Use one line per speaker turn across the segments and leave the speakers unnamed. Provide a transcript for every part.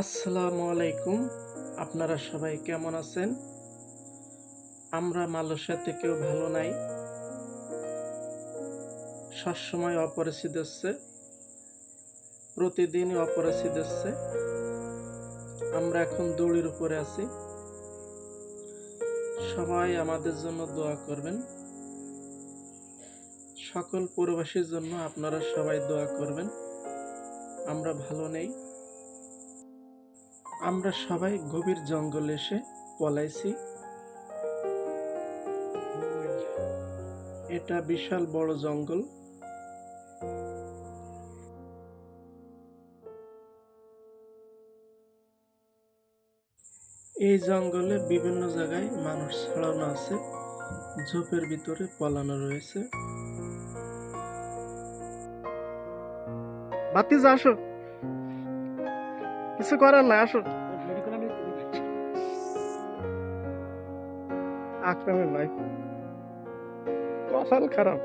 আসসালামু আলাইকুম। আপনারা সবাই কেমন আছেন? আমরা মালয়েশিয়াতে কেউ ভালো নাই। সবসময় অপরিচিত হচ্ছে, প্রতিদিনই অপরিচিত হচ্ছে। আমরা এখন দৌড়ের উপরে আছি। সবাই আমাদের জন্য দোয়া করবেন। সকল প্রবাসীর জন্য আপনারা সবাই দোয়া করবেন। আমরা ভালো নেই। আমরা সবাই গভীর জঙ্গলে এসে পলাইছি। এটা বিশাল বড় জঙ্গল। এই জঙ্গলে বিভিন্ন জায়গায় মানুষ ছড়ানো আছে, ঝোপের ভিতরে পলানো রয়েছে। ভাতিজা আসো, কিছু করার নাই, আসো। আকরামের ভাই কপাল খারাপ।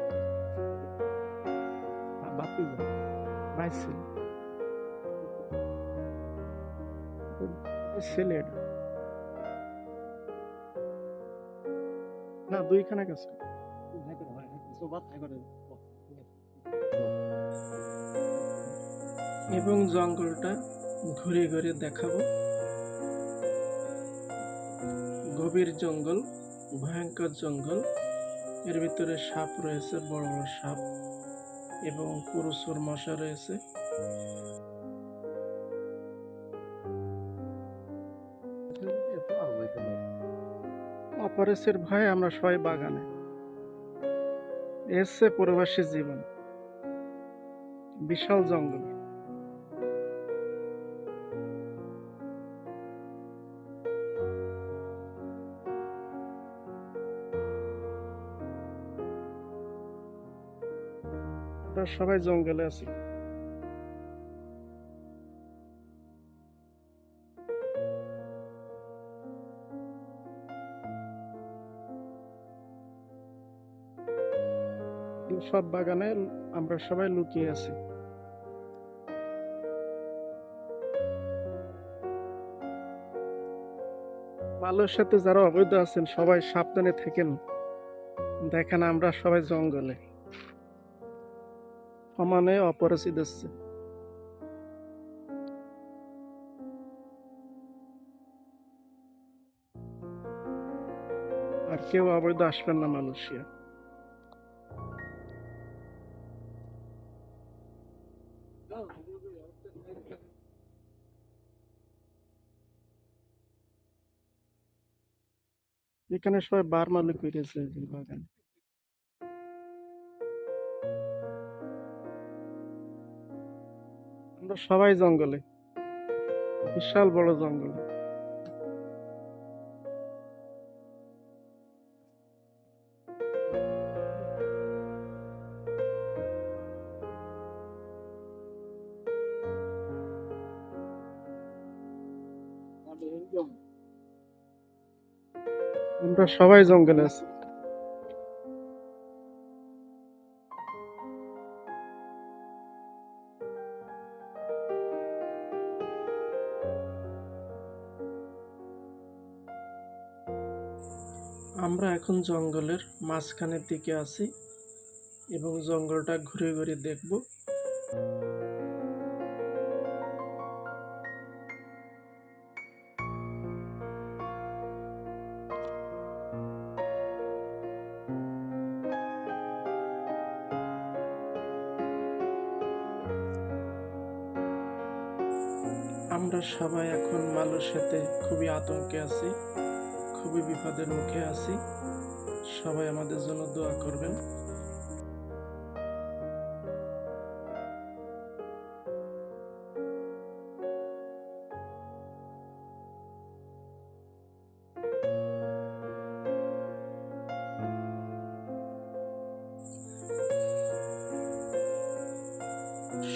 ভাতিজা ভাই ছেলে না, দুইখানা গেছে। এবং জঙ্গলটা ঘুরে ঘুরে দেখাবো। গভীর জঙ্গল, ভয়ঙ্কর জঙ্গল। এর ভিতরে সাপ রয়েছে, বড় বড় সাপ, এবং প্রচুর মশা রয়েছে। অপরিচিত ভয়ে আমরা সবাই বাগানে। এসছে প্রবাসী জীবন, বিশাল জঙ্গল। আমরা সবাই জঙ্গলে আছি। সব বাগানে আমরা সবাই লুকিয়ে আছি। মালয়েশিয়াতে যারা অবৈধ আছেন সবাই সাবধানে থাকেন। দেখেন আমরা সবাই জঙ্গলে, সমানে অপরিচিত হচ্ছে। আর কেউ অবৈধ আসবেন না মালয়েশিয়া। এখানে সবাই বারমালু করেছে বাগান। আমরা সবাই জঙ্গলে, বিশাল বড় জঙ্গল। আমরা সবাই জঙ্গলে আছি। আমরা এখন জঙ্গলের মাঝখানের দিকে আছি এবং জঙ্গলটা ঘুরে ঘুরে দেখব। আমরা সবাই এখন মালয়েশিয়াতে খুবই আতঙ্কে আছি, খুবই বিপদের মুখে আছি। সবাই আমাদের জন্য দোয়া করবেন।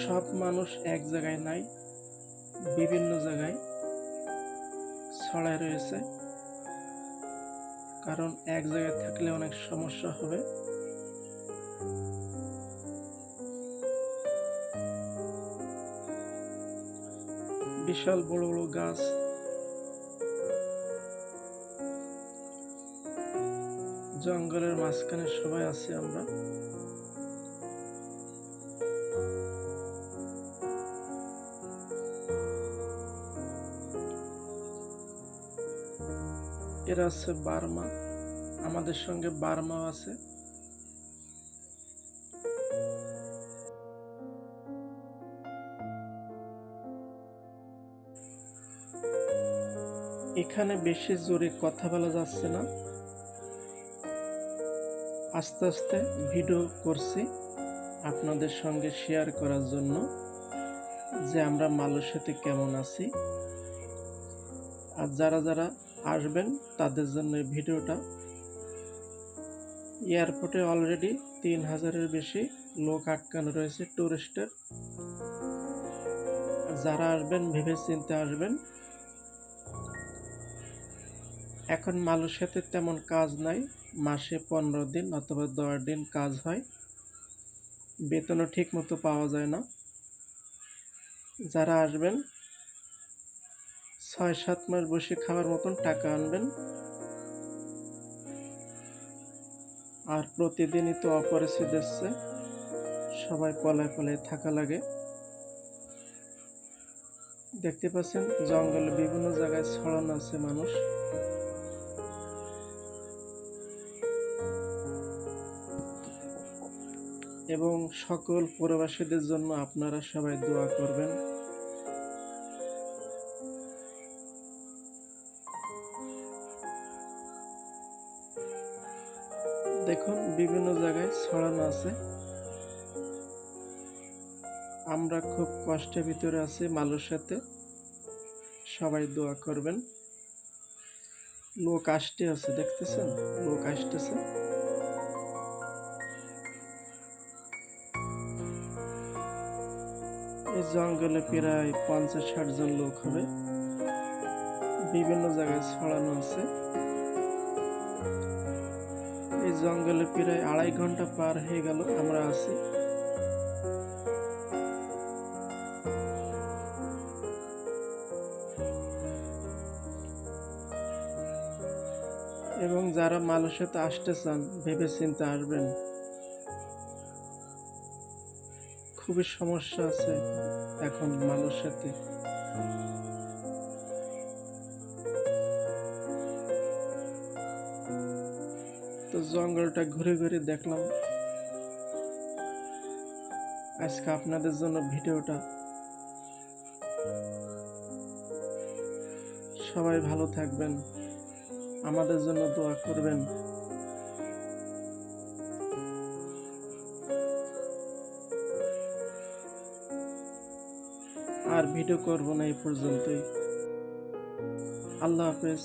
সব মানুষ এক জায়গায় নাই, বিভিন্ন জায়গায় ছড়ায় রয়েছে, কারণ এক জায়গায় থাকলে অনেক সমস্যা হবে। বিশাল বড় বড় গাছ, জঙ্গলের মাঝখানে সবাই আছি আমরা। এরা আছে বার্মা, আমাদের সঙ্গে বার্মাও আছে। এখানে বেশি জোরে কথা বলা যাচ্ছে না, আস্তে আস্তে ভিডিও করছি আপনাদের সঙ্গে শেয়ার করার জন্য যে আমরা মালয়েশিয়াতে কেমন আছি। আর যারা যারা আসবেন তাদের জন্য এই ভিডিওটা। এয়ারপোর্টে অলরেডি 3000-এর বেশি লোক আটকানো রয়েছে টুরিস্টের। যারা আসবেন ভেবে চিন্তে আসবেন। এখন মালয়েশিয়াতে তেমন কাজ নাই, মাসে 15 দিন অথবা 10 দিন কাজ হয়, বেতনও ঠিক মতো পাওয়া যায় না। যারা আসবেন 6-7 মাস বসে খাওয়ার মতন টাকা আনবেন। আর প্রতিদিনই তো অপরিচিত দিচ্ছে, সবাই পলায় পলায় থাকা লাগে। দেখতে পাচ্ছেন জঙ্গলে বিভিন্ন জায়গায় ছড়ানো আছে মানুষ। এবং সকল প্রবাসীদের জন্য আপনারা সবাই দোয়া করবেন। দেখুন বিভিন্ন জায়গায় ছড়ানো আছে। আমরা খুব কষ্টের ভিতরে আছি মালয়েশিয়াতে, সবাই দোয়া করবেন। লোক আসতে আছে, দেখতেছেন লোক আসতেছে। এই জঙ্গলে প্রায় 50-60 জন লোক হবে, বিভিন্ন জায়গায় ছড়ানো আছে। এই জঙ্গলে প্রায় 2.5 ঘন্টা পার হয়ে গেল আমরা আছি। এবং যারা মালয়েশিয়াতে আসতে চান ভেবে চিন্তে আসবেন, খুবই সমস্যা আছে এখন মালয়েশিয়াতে। তো জঙ্গলটা ঘুরে ঘুরে দেখলাম, আজকে আপনাদের জন্য ভিডিওটা। সবাই ভালো থাকবেন, আমাদের জন্য দোয়া করবেন। আর ভিডিও করব না, এই পর্যন্তই। আল্লাহ হাফেজ।